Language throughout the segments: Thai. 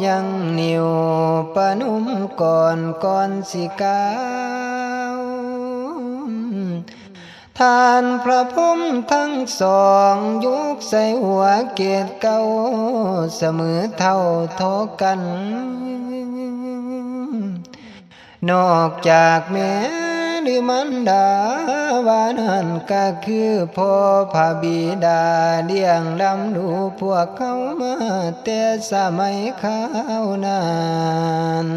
ยังนิวปนุมก่อนสิกาวทานพระพรหมทั้งสองยุกใส่หัวเกศเก่าเสมอเท่าทอกันนอกจากแม่หรือมันดาวานั้นก็คือพ่อพระบิดาเลี้ยงลำดูพวกเขามาแต่สมัยข้าวนาน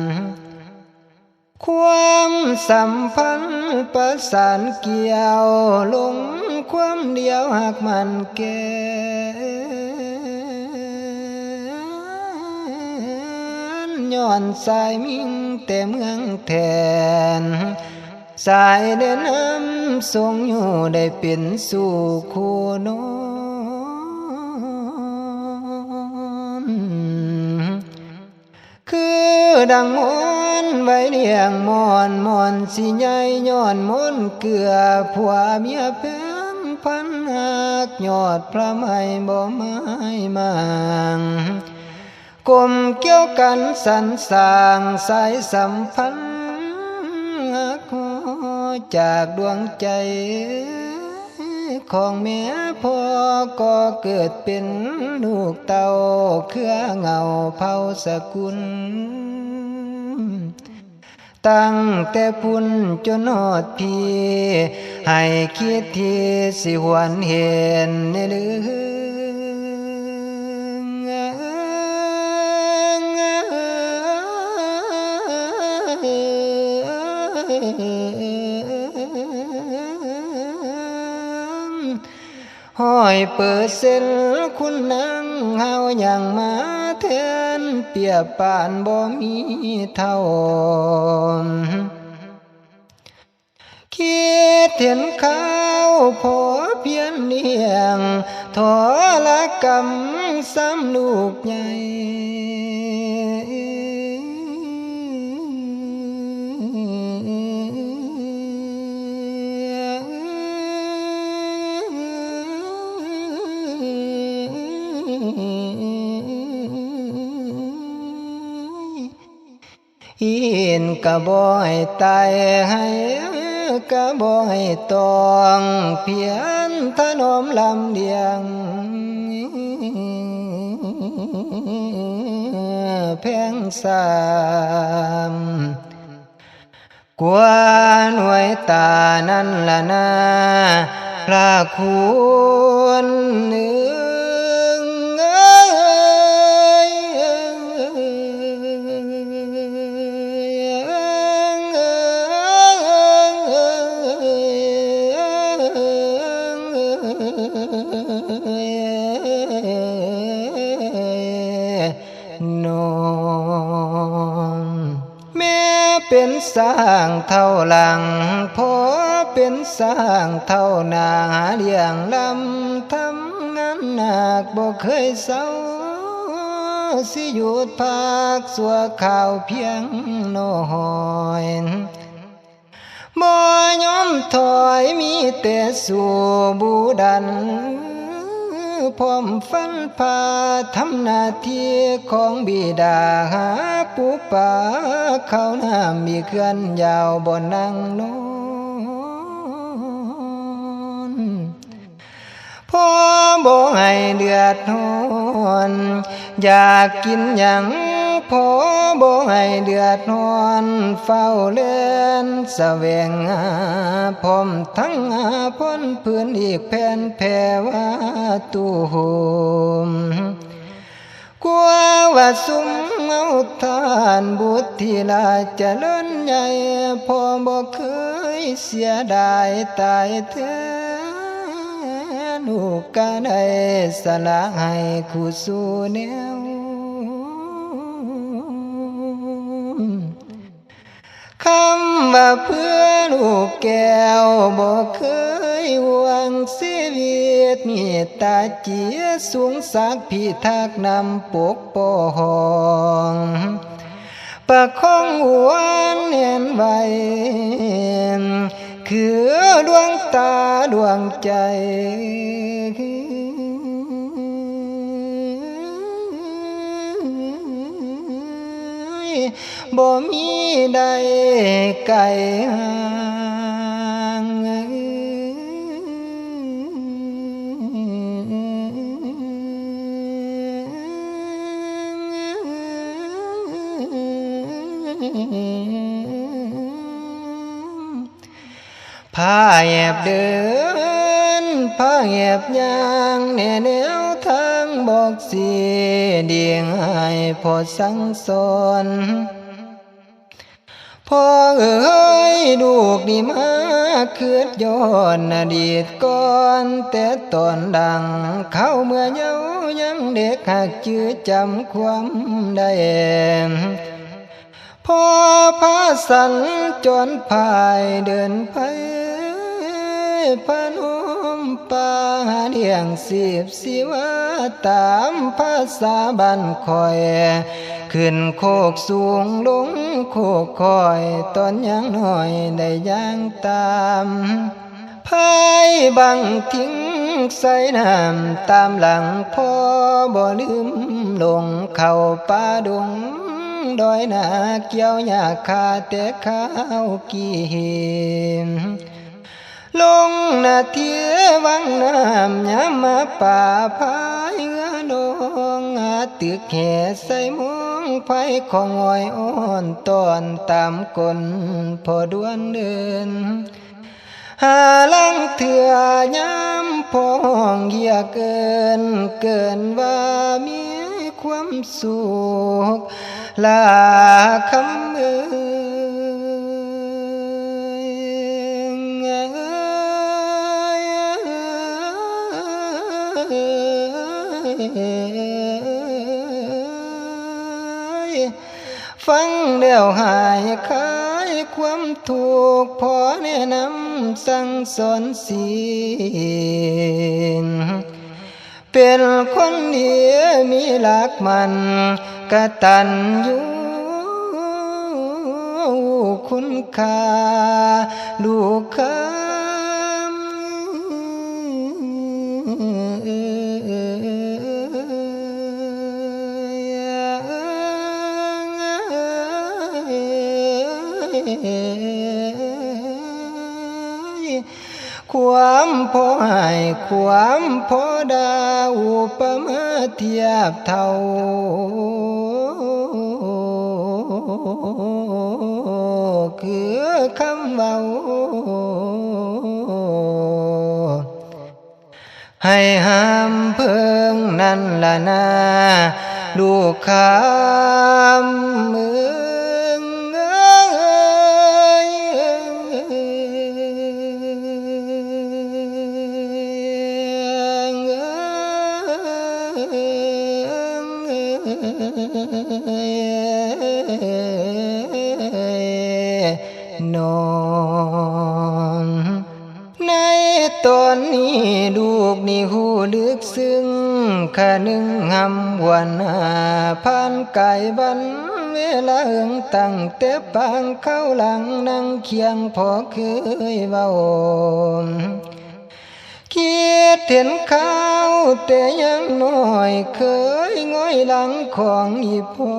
ความสัมพันธ์ประสานเกี่ยวลงความเดียวหากมันแก่ย้อนสายมิ่งแต่เมืองแทนสายเดินน้ำทรงอยู่ได้เป็นสู่คู่นอนคือดังมอนไว้เลี้ยงมอนสิใหญ่ย้อนมนเกลือผัวเมียเพียงพันหักยอดพระไม้บ่ไม้มางกลมเกี่ยวกันสันสางสายสัมพันธ์จากดวงใจของแม่พ่อก็เกิดเป็นลูกเต่าเครือเงาเผ่าสกุลตั้งแต่พุ่นจนฮอดพี่ให้คิดที่สิหวนเห็นในเรื่องห้อยเปิดเส้นคุณนางเฮาอย่างมาแทนเปียบปานบ่มีเท่าคิดเห็นเขาพอเพียงเลี้ยงทรกรรมซ้ำลูกใหญ่อินกะบ่ให้ตายให้กะบ่ให้ต้องเพียนถนอมลำเลียงแพงสามกว่าหน่วยตานั่นล่ะนะพระคุณหนึ่งนอนแม่เป็นสร้างเท่าหลังพ่อเป็นสร้างเท่านาเลี้ยงลำทำงานหนักบ่เคยเศร้าสิหยุดพักสัวข่าวเพียงน้อยบ่ยอมถอยมีแต่สู่บูดันพร้อมฟันพาทำหน้าที่ของบิดาหาปูป่าเขาน้ำมีเคลื่อนยาวบนนั่งนอนพ่อบ่ให้เดือดร้อนอยากกินหยังพ่อบ่ให้เดือดร้อนเฝ้าเล่นแสวงหาพร้อมทั้งหาพ้นพื้นอีกแผ่นแผ่ว่าตู้ห่มกลัวว่าสุมเอาทานบุตรที่ลาจะล้นใหญ่พ่อบ่เคยเสียดายตายแท้ลูกก็ได้สละให้คู่สู่แนวคำว่าเพื่อลูกแก้วบ่เคยหวงชีวิตมีตาเจียสูงสักพิทักษ์นำปกป้องประคองหวานเห็นไว้คือดวงตาดวงใจ บ่มีใดไกลห่างพาแอบเดินพาแอบย่างแน่แนวทางบอกสิเดียงให้พอสั่งสอนพ่อเอ๋ยลูกนี่มาคืดย้อนอดีตก่อนแต่ตอนดังเข้าเมื่อเยาว์ยังเด็กหากจื้อจำความได้พ่อพาสันจนพายเดินไปพนมป่าเดียงสิบสิวาตามภาษาบ้านคอยขึ้นโคกสูงลงโคกคอยตอนยังน้อยได้ย่างตามพายบังทิ้งใส่น้ำตามหลังพ่อบ่ลืมลงเข้าป่าดงดอยนาเกี่ยวหญ้าคาแต่ข้าวกินลงนาเทียวังน้ำยามมาป่าพายเอื้อดงตึกแห่ใส่มองไฟของอ้อยอ่อนตอนตามกลพอดวนเดินหาลังเถื่อยามพองเยียเกินว่ามีความสุขลาคำเอ่ยฟังแล้วหายคลายความทุกข์พอแนะนำสั่งสอนศีลเป็นคนดีมีหลักมันกตัญญูคุณค่าลูกคำความพอให้ความพอดาอุปมาเทียบเท่าคือคำเว้าให้ห้ามเพิ่งนั่นล่ะนะลูกคำมือนอนในตอนนี้ลูกนี่หูลึกซึ้งข้านึงหำวันผ่านกายบันเวลาตั้งแต่ปางเข้าหลังนั่งเคียงพอเคยเว้าคิดเห็นเขาแต่ยังน้อยเคยง้อยหลังของอีพ่อ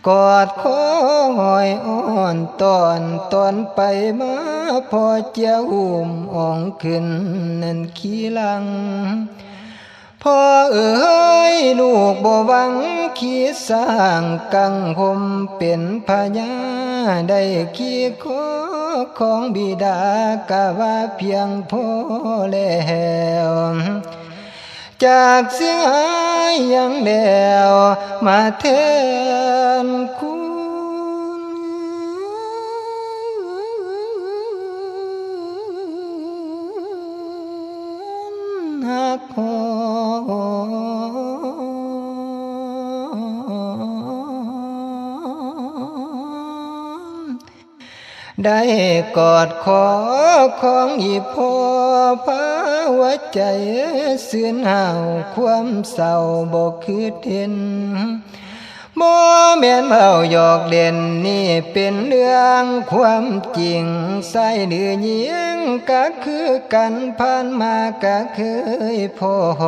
กอดคอหอยอ่อนตอนไปมาพอเจ้าอุ้มอ่องขึ้นนั่นขี้หลังพ่อเอ๋ยลูกบ่หวังคิดสร้างกังผมเป็นพญาได้ขี้ขอของบิดากะว่าเพียงพอแล้วจากเสียงหายยังแล้วมาแทนคุณหักหอได้กอดคอของอีพ่อพาหัวใจเสื่อนห่าวความเศร้าบ่คือเห็น บ่แม่นเว้าหยอกเล่นนี่เป็นเรื่องความจริงใส่เดือเยียงก็คือกันผ่านมาก็เคยพบ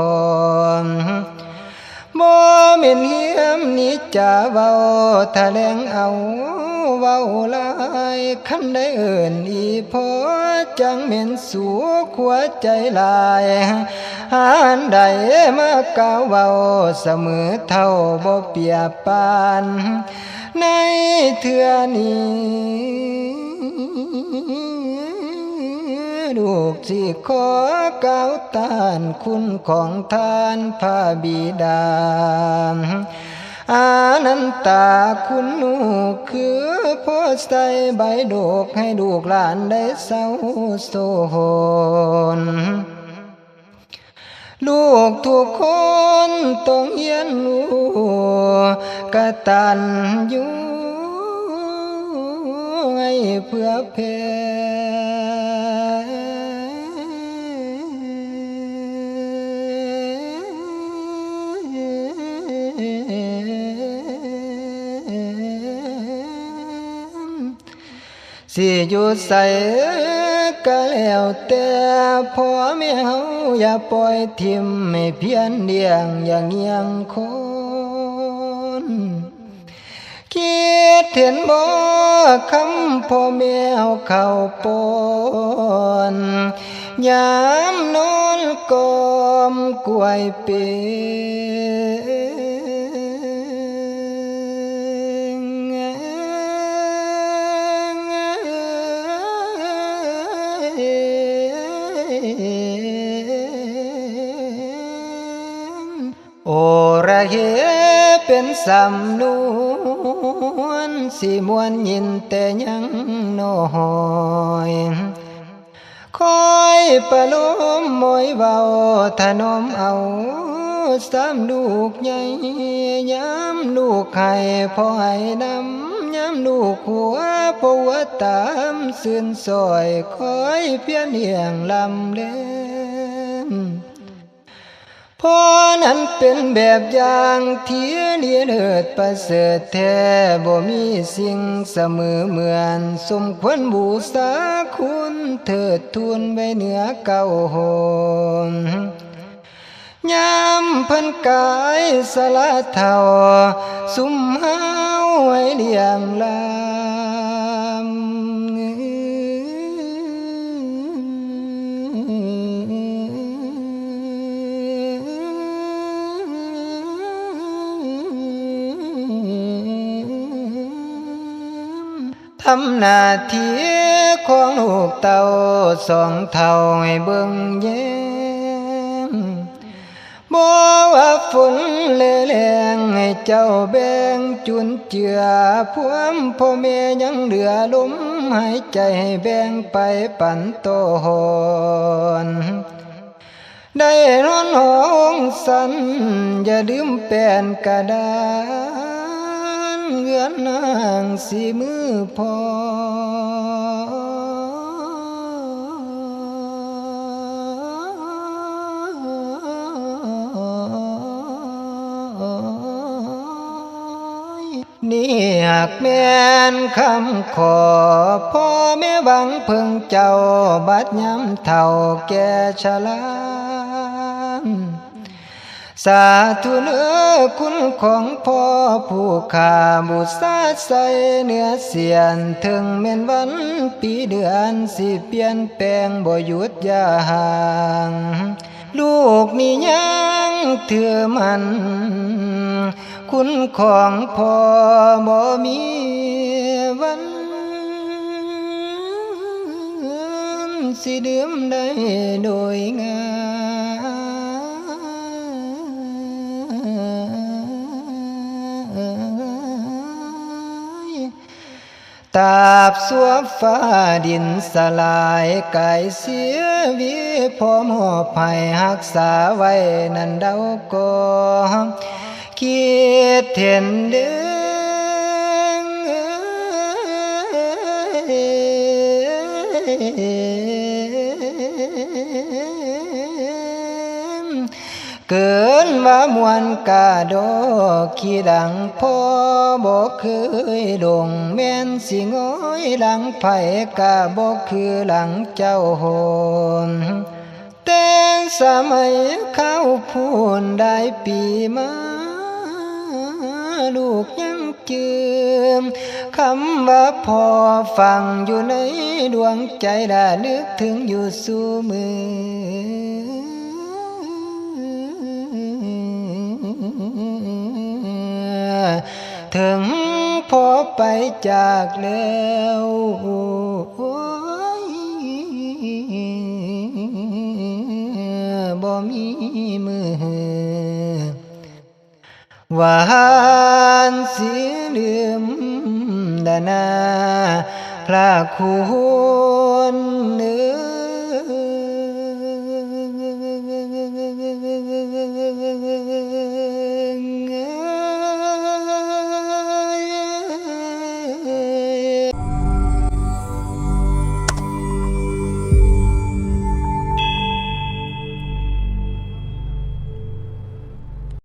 บ่แม่นเหียมนี่จะเว้าแถลงเอาเว้าหลายคันได้เอิ้นอีพอจังแม่นสัวขัวใจหลายหานใดมากล่าวเว้าเสมอเท่าบ่เปรียบปานในเทื่อนี้ลูกสิขอกล่าวตานคุณของท่านพระบิดาอานันตาคุณลูกคือพ่อใส่ใบดอกให้ลูกหลานได้เศร้าโศกลูกทุกคนต้องเรียนรู้กตัญญูให้เพื่อแผ่สิอยู่ใส่ก็แล้วแต่พ่อแม่เฮาอย่าปล่อยทิ่มให้เพี้ยนเลี้ยงอย่างเงียงคนคิดเห็นบ่คำพ่อแม่เฮาเข้าปนยามนอนกอมกล้วยเป็โอระเหเป็นสำนวนสิมวนยินแต่ยังน้อยคอยประโลมมอยเบาถนอมเอาสามลูกใหญ่ย้ำลูกไข่พอให้นำย้ำลูกหัวพอหัวตามสื่นซอยคอยเพียนเหียงลำเล่นพอนั้นเป็นแบบอย่างที่เลียเลิศประเสริฐแท้บ่มีสิ่งเสมอเหมือนสมควรบูชาคุณเถิดทูลไว้เหนือเก้าหนยามเพิ่นกายสละเท่าสุมเฮาให้เลี้ยงลทำหน้าที่ของลูกเต่าสองเท่าให้เบิ่งแย้งบ่ว่าฝนแรงให้เจ้าแบ่งจุนเจือพวมพ่อแม่ยังเหลือลมหายใจให้แบ่งไปปันโตหอนได้นอนห้องสันอย่าลืมแป้นกระดานเงื่อนนางสีมือพอนี่หากแม่นคำขอพ่อแม่หวังเพิ่งเจ้าบัดย้ำเท่าแก่ชราสาธุเนื้อคุณของพ่อผู้ข้าบูชาใส่เนื้อเสียนถึงแม่นวันปีเดือนสิเปลี่ยนแปลงบ่หยุดยาห่างลูกนี่ยังถือมันคุณของพ่อบ่มีวันสิลืมได้โดยง่ายตราบสัวฟ้าดินสลายกายเสียวิพอมอบให้รักษาไว้นั่นเดาก็คิดเห็นเด้อ เกินว่ามวนกาดอกขี้ดังพ่อบ่เคยดงแม่นสิง้อยหลังไผกะบ่คือหลังเจ้าโหนแต่สมัยเข้าพูนได้ปีมาลูกยังจืมคำว่าพ่อฟังอยู่ในดวงใจได้นึกถึงอยู่สู่มือถึงพอไปจากแล้วบ่มีมือหวานสีลืมดานาพระคุณ